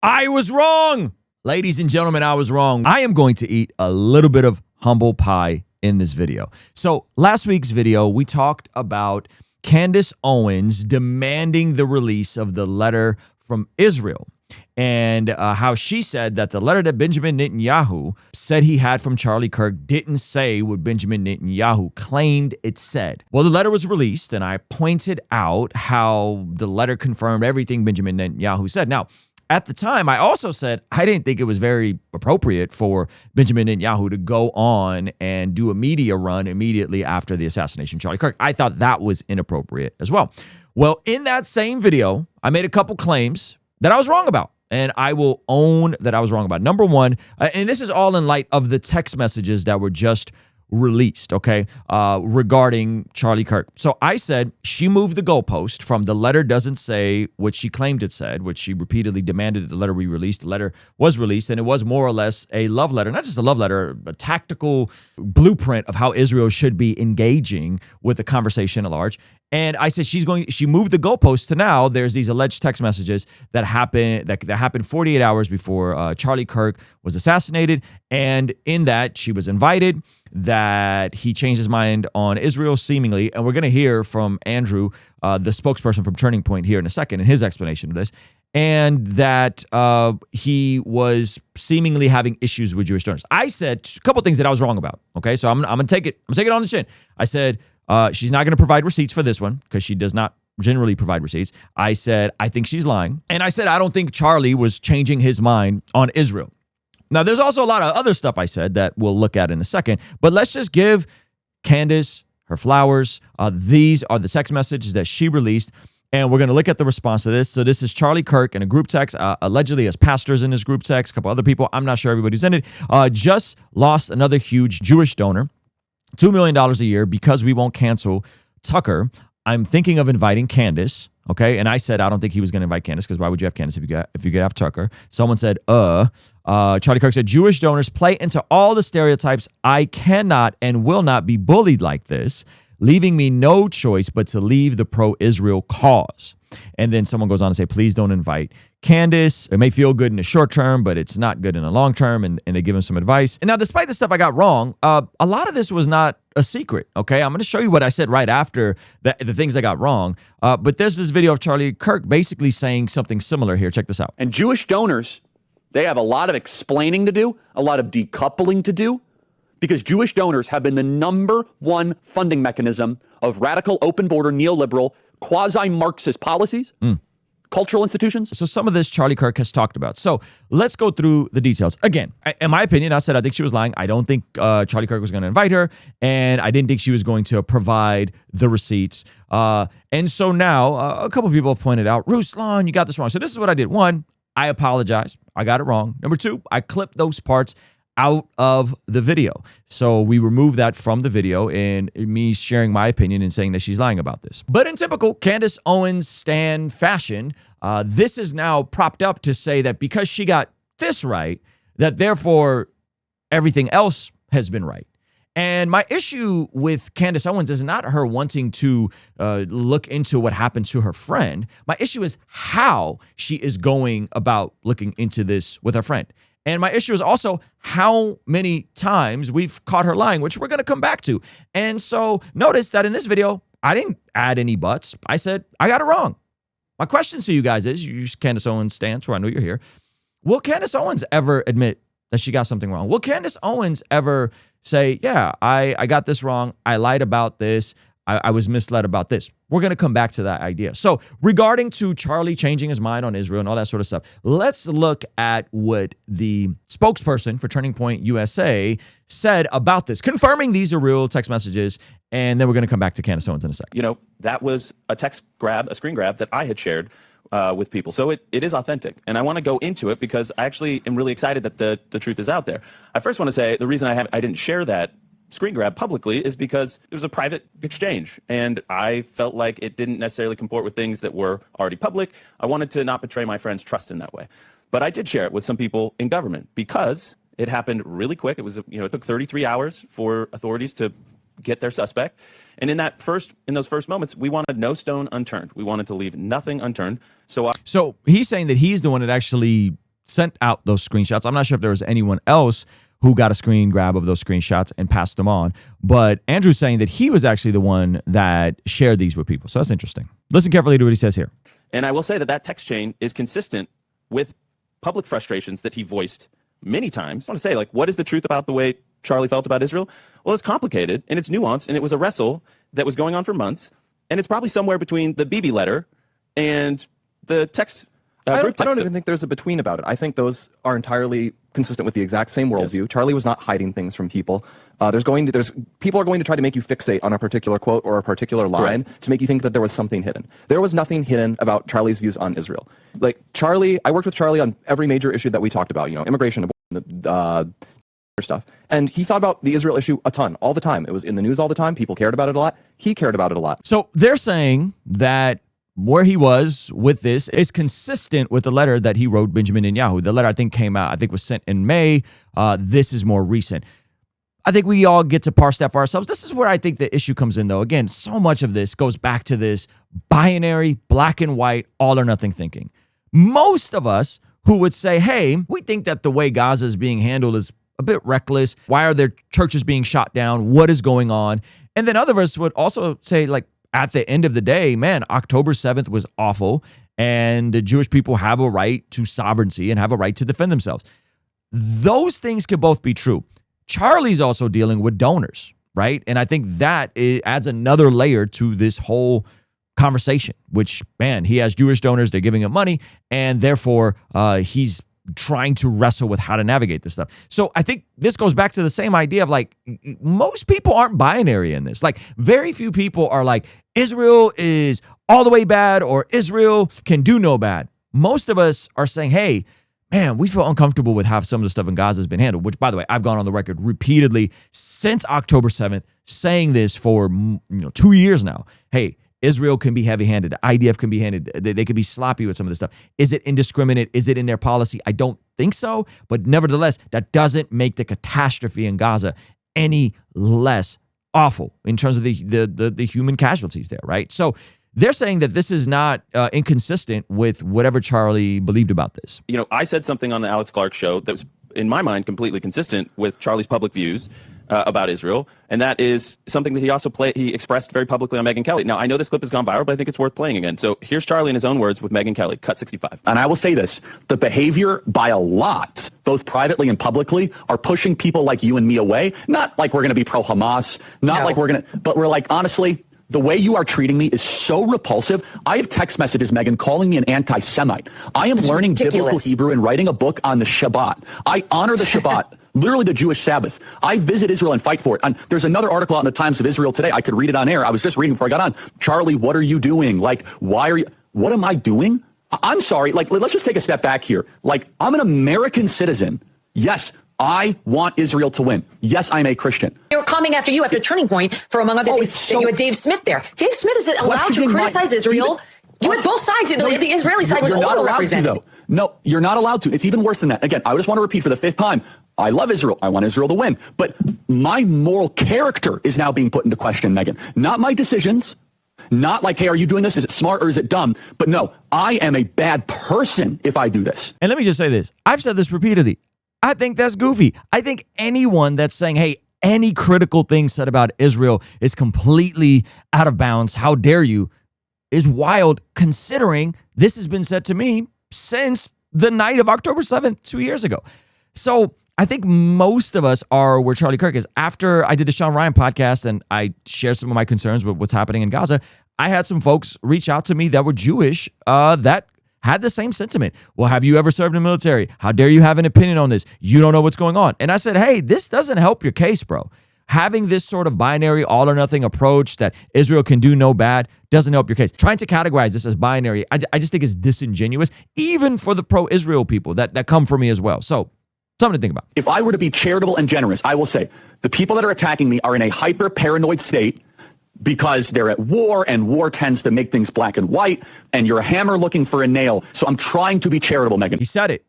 I was wrong. Ladies and gentlemen, I was wrong. I am going to eat a little bit of humble pie in this video. So last week's video, we talked about Candace Owens demanding the release of the letter from Israel and how she said that the letter that Benjamin Netanyahu said he had from Charlie Kirk didn't say what Benjamin Netanyahu claimed it said. Well, the letter was released, and I pointed out how the letter confirmed everything Benjamin Netanyahu said. Now, at the time, I also said I didn't think it was very appropriate for Benjamin Netanyahu to go on and do a media run immediately after the assassination of Charlie Kirk. I thought that was inappropriate as well. Well, in that same video, I made a couple claims that I was wrong about, and I will own that I was wrong about. Number one, and this is all in light of the text messages that were just released, okay, regarding Charlie Kirk. So I said she moved the goalpost from the letter doesn't say what she claimed it said, which she repeatedly demanded that the letter be released. The letter was released, and it was more or less a love letter, not just a love letter, a tactical blueprint of how Israel should be engaging with the conversation at large. And I said she moved the goalpost to now there's these alleged text messages that happened 48 hours before Charlie Kirk was assassinated. And in that, she was invited, that he changed his mind on Israel seemingly. And we're going to hear from Andrew, the spokesperson from Turning Point, here in a second in his explanation of this. And that he was seemingly having issues with Jewish donors. I said a couple things that I was wrong about. Okay, so I'm going to take it on the chin. I said, she's not going to provide receipts for this one because she does not generally provide receipts. I said, I think she's lying. And I said, I don't think Charlie was changing his mind on Israel. Now, there's also a lot of other stuff I said that we'll look at in a second, but let's just give Candace her flowers. These are the text messages that she released, and we're going to look at the response to this. So this is Charlie Kirk in a group text, allegedly as pastors in this group text, a couple other people. I'm not sure everybody's in it. Just lost another huge Jewish donor. $2 million a year because we won't cancel Tucker. I'm thinking of inviting Candace, okay? And I said I don't think he was going to invite Candace because why would you have Candace if you could have Tucker? Someone said, Charlie Kirk said, Jewish donors play into all the stereotypes. I cannot and will not be bullied like this, leaving me no choice but to leave the pro-Israel cause. And then someone goes on to say, please don't invite Candace. It may feel good in the short term, but it's not good in the long term. And they give him some advice. And now, despite the stuff I got wrong, a lot of this was not a secret, okay? I'm going to show you what I said right after the things I got wrong. But there's this video of Charlie Kirk basically saying something similar here. Check this out. And Jewish donors, they have a lot of explaining to do, a lot of decoupling to do, because Jewish donors have been the #1 funding mechanism of radical, open border, neoliberal, quasi-Marxist policies, cultural institutions. So some of this Charlie Kirk has talked about. So let's go through the details. Again, in my opinion, I said I think she was lying. I don't think Charlie Kirk was going to invite her, and I didn't think she was going to provide the receipts. And so now a couple of people have pointed out, Ruslan, you got this wrong. So this is what I did. One, I apologize. I got it wrong. Number two, I clipped those parts out of the video. So we removed that from the video and me sharing my opinion and saying that she's lying about this. But in typical Candace Owens stan fashion, this is now propped up to say that because she got this right, that therefore everything else has been right. And my issue with Candace Owens is not her wanting to look into what happened to her friend. My issue is how she is going about looking into this with her friend. And my issue is also how many times we've caught her lying, which we're going to come back to. And so notice that in this video, I didn't add any buts. I said, I got it wrong. My question to you guys is, you use Candace Owens' stance, where I know you're here. Will Candace Owens ever admit that she got something wrong? Will Candace Owens ever say, yeah, I got this wrong. I lied about this. I was misled about this. We're going to come back to that idea. So regarding to Charlie changing his mind on Israel and all that sort of stuff, let's look at what the spokesperson for Turning Point USA said about this, confirming these are real text messages. And then we're going to come back to Candace Owens in a second. You know, that was a text grab, a screen grab that I had shared with people. So it is authentic. And I want to go into it because I actually am really excited that the truth is out there. I first want to say the reason I didn't share that screen grab publicly is because it was a private exchange and I felt like it didn't necessarily comport with things that were already public. I wanted to not betray my friend's trust in that way. But I did share it with some people in government because it happened really quick. It was, it took 33 hours for authorities to get their suspect. And in those first moments, we wanted no stone unturned. We wanted to leave nothing unturned. So he's saying that he's the one that actually sent out those screenshots. I'm not sure if there was anyone else who got a screen grab of those screenshots and passed them on. But Andrew's saying that he was actually the one that shared these with people. So that's interesting. Listen carefully to what he says here. And I will say that that text chain is consistent with public frustrations that he voiced many times. I want to say, like, what is the truth about the way Charlie felt about Israel? Well, it's complicated and it's nuanced, and it was a wrestle that was going on for months. And it's probably somewhere between the Bibi letter and the text. I don't even think there's a between about it. I think those are entirely consistent with the exact same worldview. Yes. Charlie was not hiding things from people. People are going to try to make you fixate on a particular quote or a particular line to make you think that there was something hidden. There was nothing hidden about Charlie's views on Israel. Like Charlie, I worked with Charlie on every major issue that we talked about. You know, immigration, abortion, stuff. And he thought about the Israel issue a ton, all the time. It was in the news all the time. People cared about it a lot. He cared about it a lot. So they're saying that where he was with this is consistent with the letter that he wrote Benjamin Netanyahu. The letter I think came out, I think was sent in May. This is more recent. I think we all get to parse that for ourselves. This is where I think the issue comes in, though. Again, so much of this goes back to this binary, black and white, all or nothing thinking. Most of us who would say, hey, we think that the way Gaza is being handled is a bit reckless. Why are their churches being shot down? What is going on? And then other of us would also say, like, at the end of the day, man, October 7th was awful, and the Jewish people have a right to sovereignty and have a right to defend themselves. Those things could both be true. Charlie's also dealing with donors, right? And I think that adds another layer to this whole conversation, which, man, he has Jewish donors, they're giving him money, and therefore he's trying to wrestle with how to navigate this stuff. So I think this goes back to the same idea of, like, most people aren't binary in this. Like, very few people are like, Israel is all the way bad or Israel can do no bad. Most of us are saying, hey, man, we feel uncomfortable with how some of the stuff in Gaza has been handled, which, by the way, I've gone on the record repeatedly since October 7th saying this for 2 years now. Hey, Israel can be heavy-handed. IDF can be handed. They can be sloppy with some of this stuff. Is it indiscriminate? Is it in their policy? I don't think so. But nevertheless, that doesn't make the catastrophe in Gaza any less awful in terms of the human casualties there, right? So they're saying that this is not inconsistent with whatever Charlie believed about this. You know, I said something on the Alex Clark show that was, in my mind, completely consistent with Charlie's public views about Israel, and that is something that he expressed very publicly on Megyn Kelly. Now, I know this clip has gone viral, but I think it's worth playing again. So here's Charlie in his own words with Megyn Kelly, cut 65. And I will say this, the behavior by a lot, both privately and publicly, are pushing people like you and me away. Not like we're going to be pro-Hamas, not like we're going to, but we're like, honestly, the way you are treating me is so repulsive. I have text messages, Megyn, calling me an anti-Semite. I am learning biblical Hebrew and writing a book on the Shabbat. I honor the Shabbat, literally the Jewish Sabbath. I visit Israel and fight for it. And there's another article out in the Times of Israel today. I could read it on air. I was just reading before I got on. Charlie, what are you doing? Like, why are you, what am I doing? I'm sorry. Like, let's just take a step back here. Like, I'm an American citizen. Yes, I want Israel to win. Yes, I'm a Christian. They were coming after you after Turning Point for, among other things, you had Dave Smith there. Dave Smith is allowed to criticize Israel. You had both sides. The Israeli side was overrepresented. Though. No, you're not allowed to. It's even worse than that. Again, I just want to repeat for the 5th time. I love Israel. I want Israel to win. But my moral character is now being put into question, Megyn. Not my decisions. Not like, hey, are you doing this? Is it smart or is it dumb? But no, I am a bad person if I do this. And let me just say this. I've said this repeatedly. I think that's goofy. I think anyone that's saying, hey, any critical thing said about Israel is completely out of bounds, how dare you, is wild, considering this has been said to me since the night of October 7th, 2 years ago. So I think most of us are where Charlie Kirk is. After I did the Sean Ryan podcast and I shared some of my concerns with what's happening in Gaza, I had some folks reach out to me that were Jewish that had the same sentiment. Well, have you ever served in the military? How dare you have an opinion on this? You don't know what's going on. And I said, hey, this doesn't help your case, bro. Having this sort of binary all or nothing approach that Israel can do no bad doesn't help your case. Trying to categorize this as binary, I just think is disingenuous, even for the pro-Israel people that come for me as well. So something to think about. If I were to be charitable and generous, I will say the people that are attacking me are in a hyper-paranoid state because they're at war, and war tends to make things black and white, and you're a hammer looking for a nail. So I'm trying to be charitable, Megyn. He said it.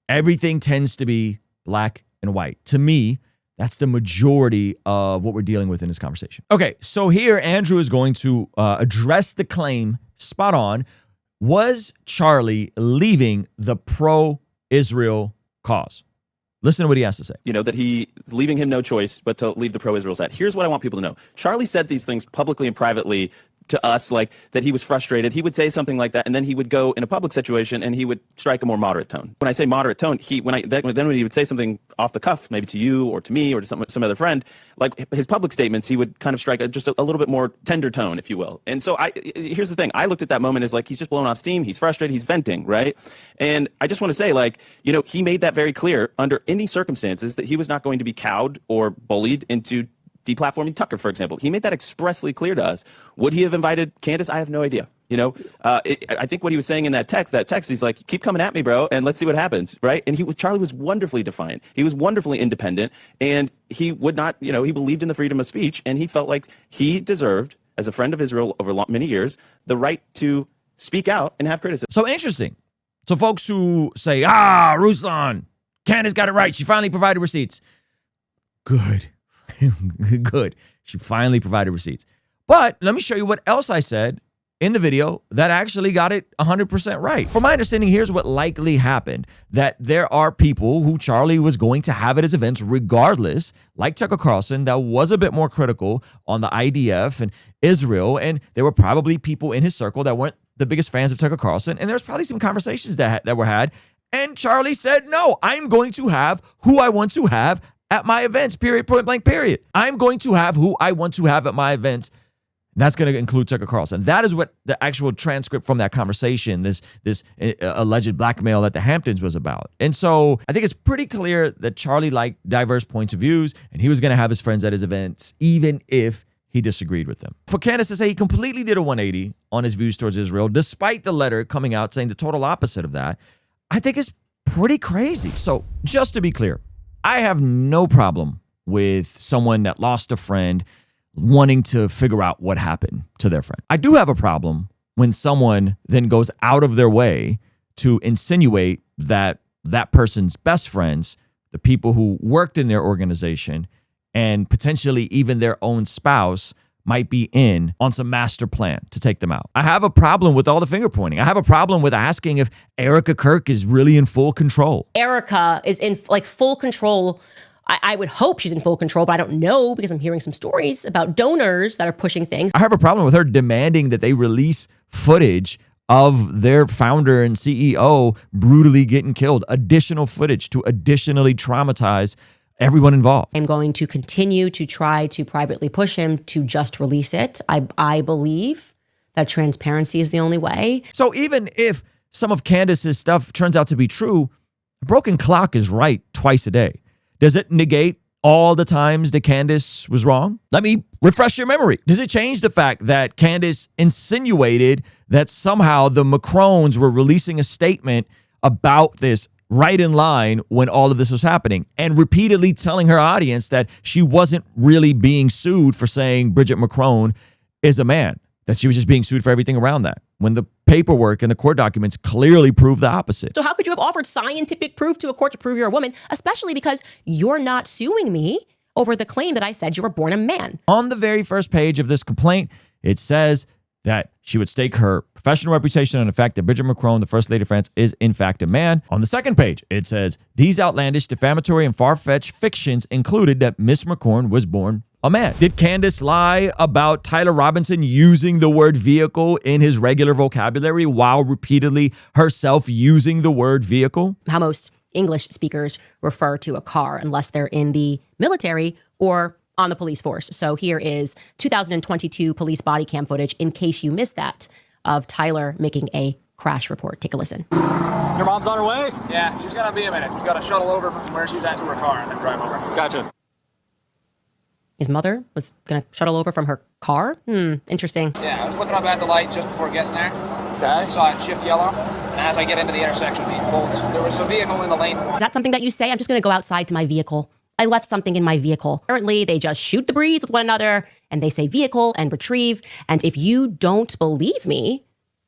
Everything tends to be black and white. To me, that's the majority of what we're dealing with in this conversation. Okay, so here Andrew is going to address the claim spot on. Was Charlie leaving the pro pro-Israel cause. Listen to what he has to say. You know, that he's leaving him no choice but to leave the pro-Israel side. Here's what I want people to know. Charlie said these things publicly and privately to us, like that he was frustrated. He would say something like that, and then he would go in a public situation and he would strike a more moderate tone. When I say moderate tone, when he would say something off the cuff, maybe to you or to me or to some other friend, like his public statements, he would kind of strike just a little bit more tender tone, if you will. And so here's the thing. I looked at that moment as like, he's just blowing off steam. He's frustrated. He's venting, right? And I just want to say, like, you know, he made that very clear under any circumstances that he was not going to be cowed or bullied into deplatforming Tucker, for example. He made that expressly clear to us. Would he have invited Candace? I have no idea. You know, I think what he was saying in that text, he's like, keep coming at me, bro, and let's see what happens, right? And Charlie was wonderfully defiant. He was wonderfully independent, and he would not, you know, he believed in the freedom of speech, and he felt like he deserved, as a friend of Israel over many years, the right to speak out and have criticism. So interesting. So folks who say, Ruslan, Candace got it right. She finally provided receipts. Good. Good. She finally provided receipts. But let me show you what else I said in the video that actually got it 100% right. From my understanding, here's what likely happened. That there are people who Charlie was going to have at his events regardless, like Tucker Carlson, that was a bit more critical on the IDF and Israel. And there were probably people in his circle that weren't the biggest fans of Tucker Carlson. And there's probably some conversations that were had. And Charlie said, no, I'm going to have who I want to have at my events, period, point blank, period. I'm going to have who I want to have at my events. That's going to include Tucker Carlson. That is what the actual transcript from that conversation, this alleged blackmail at the Hamptons was about. And so I think it's pretty clear that Charlie liked diverse points of views, and he was going to have his friends at his events, even if he disagreed with them. For Candace to say he completely did a 180 on his views towards Israel, despite the letter coming out saying the total opposite of that, I think is pretty crazy. So just to be clear, I have no problem with someone that lost a friend wanting to figure out what happened to their friend. I do have a problem when someone then goes out of their way to insinuate that that person's best friends, the people who worked in their organization, and potentially even their own spouse might be in on some master plan to take them out. I have a problem with all the finger pointing. I have a problem with asking if Erica Kirk is really in full control. Erica is in like full control. I would hope she's in full control, but I don't know because I'm hearing some stories about donors that are pushing things. I have a problem with her demanding that they release footage of their founder and CEO brutally getting killed. Additional footage to additionally traumatize everyone involved. I'm going to continue to try to privately push him to just release it. I believe that transparency is the only way. So even if some of Candace's stuff turns out to be true, a broken clock is right twice a day. Does it negate all the times that Candace was wrong? Let me refresh your memory. Does it change the fact that Candace insinuated that somehow the Macrons were releasing a statement about this right in line when all of this was happening, and repeatedly telling her audience that she wasn't really being sued for saying Bridget Macron is a man, that she was just being sued for everything around that, when the paperwork and the court documents clearly prove the opposite? So how could you have offered scientific proof to a court to prove you're a woman, especially because you're not suing me over the claim that I said you were born a man? On the very first page of this complaint, it says that she would stake her professional reputation on the fact that Bridget Macron, the First Lady of France, is in fact a man. On the second page, it says, these outlandish, defamatory, and far-fetched fictions included that Miss Macron was born a man. Did Candace lie about Tyler Robinson using the word vehicle in his regular vocabulary while repeatedly herself using the word vehicle? How most English speakers refer to a car unless they're in the military or on the police force. So here is 2022 police body cam footage, in case you missed that, of Tyler making a crash report. Take a listen. Your mom's on her way? Yeah, she's gonna be a minute. She's got to shuttle over from where she's at to her car and then drive over. Gotcha. His mother was going to shuttle over from her car? Interesting. Yeah, I was looking up at the light just before getting there. Okay. I saw it shift yellow, and as I get into the intersection being pulled, there was a vehicle in the lane. Is that something that you say? I'm just going to go outside to my vehicle. I left something in my vehicle. Apparently, they just shoot the breeze with one another, and they say vehicle and retrieve. And if you don't believe me,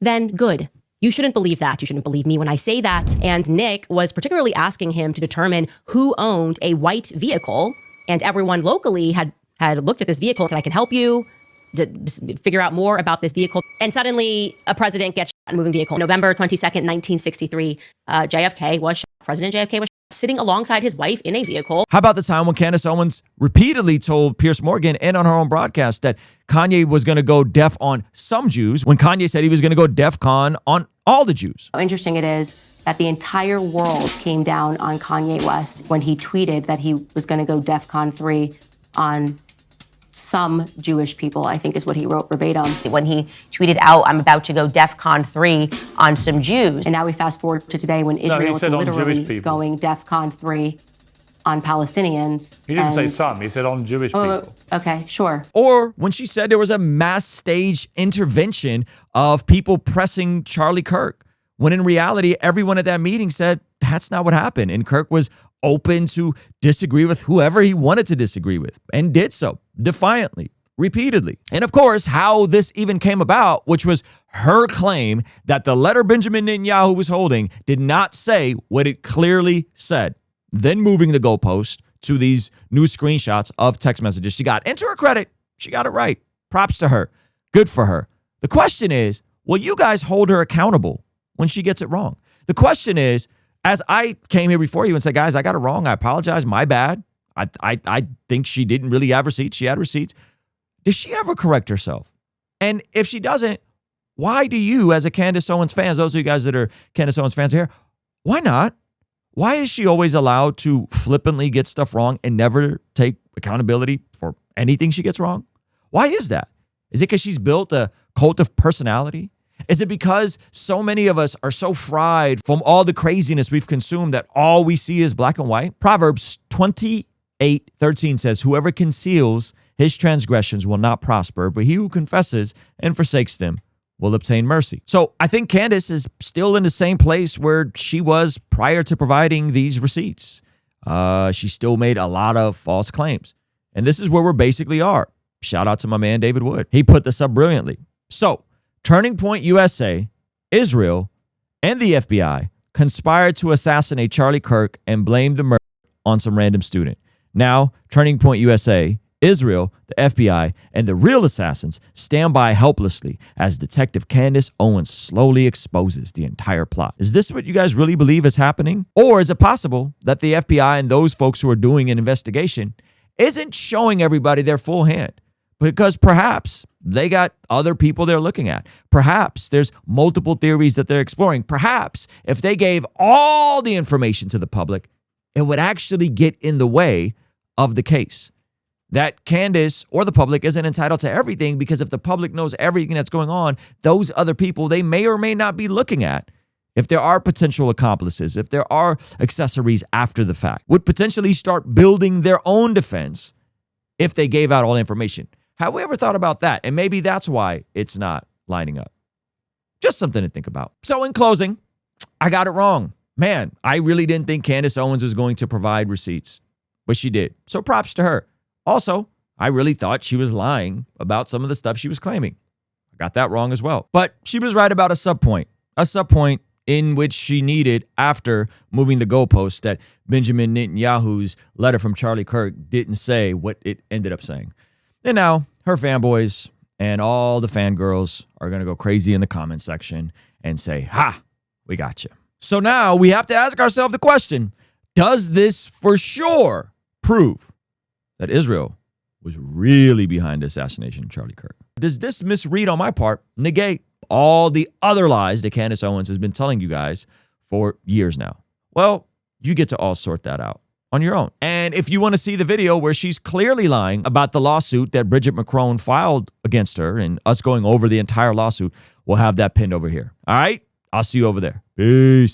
then good. You shouldn't believe that. You shouldn't believe me when I say that. And Nick was particularly asking him to determine who owned a white vehicle, and everyone locally had looked at this vehicle and said, I can help you to figure out more about this vehicle. And suddenly, a president gets shot in a moving vehicle. November 22nd, 1963, JFK was shot President JFK was sitting alongside his wife in a vehicle. How about the time when Candace Owens repeatedly told Piers Morgan and on her own broadcast that Kanye was going to go deaf on some Jews when Kanye said he was going to go DEFCON on all the Jews? How interesting it is that the entire world came down on Kanye West when he tweeted that he was going to go DEFCON 3 on some Jewish people, I think is what he wrote verbatim. When he tweeted out, I'm about to go DEFCON 3 on some Jews. And now we fast forward to today when Israel is literally going DEFCON 3 on Palestinians. He didn't say some, he said on Jewish people. Okay, sure. Or when she said there was a mass stage intervention of people pressing Charlie Kirk, when in reality, everyone at that meeting said that's not what happened. And Kirk was open to disagree with whoever he wanted to disagree with and did so defiantly, repeatedly. And of course, how this even came about, which was her claim that the letter Benjamin Netanyahu was holding did not say what it clearly said. Then moving the goalpost to these new screenshots of text messages she got. And to her credit, she got it right. Props to her. Good for her. The question is, will you guys hold her accountable when she gets it wrong? The question is, as I came here before you and said, guys, I got it wrong. I apologize. My bad. I think she didn't really have receipts. She had receipts. Does she ever correct herself? And if she doesn't, why do you, as a Candace Owens fans, those of you guys that are Candace Owens fans here, why not? Why is she always allowed to flippantly get stuff wrong and never take accountability for anything she gets wrong? Why is that? Is it because she's built a cult of personality? Is it because so many of us are so fried from all the craziness we've consumed that all we see is black and white? Proverbs 28:13 says, whoever conceals his transgressions will not prosper, but he who confesses and forsakes them will obtain mercy. So I think Candace is still in the same place where she was prior to providing these receipts. She still made a lot of false claims. And this is where we basically are. Shout out to my man, David Wood. He put this up brilliantly. So Turning Point USA, Israel, and the FBI conspired to assassinate Charlie Kirk and blamed the murder on some random student. Now, Turning Point USA, Israel, the FBI, and the real assassins stand by helplessly as Detective Candace Owens slowly exposes the entire plot. Is this what you guys really believe is happening? Or is it possible that the FBI and those folks who are doing an investigation isn't showing everybody their full hand? Because perhaps they got other people they're looking at. Perhaps there's multiple theories that they're exploring. Perhaps if they gave all the information to the public, it would actually get in the way of the case. That Candace or the public isn't entitled to everything, because if the public knows everything that's going on, those other people they may or may not be looking at, if there are potential accomplices, if there are accessories after the fact, would potentially start building their own defense if they gave out all the information. Have we ever thought about that? And maybe that's why it's not lining up. Just something to think about. So in closing, I got it wrong. Man, I really didn't think Candace Owens was going to provide receipts, but she did. So props to her. Also, I really thought she was lying about some of the stuff she was claiming. I got that wrong as well. But she was right about a sub point in which she needed after moving the goalpost that Benjamin Netanyahu's letter from Charlie Kirk didn't say what it ended up saying. And now her fanboys and all the fangirls are going to go crazy in the comment section and say, ha, we got you. So now we have to ask ourselves the question, does this for sure prove that Israel was really behind the assassination of Charlie Kirk? Does this misread on my part negate all the other lies that Candace Owens has been telling you guys for years now? Well, you get to all sort that out on your own. And if you want to see the video where she's clearly lying about the lawsuit that Bridget Macron filed against her and us going over the entire lawsuit, we'll have that pinned over here. All right? I'll see you over there. Peace.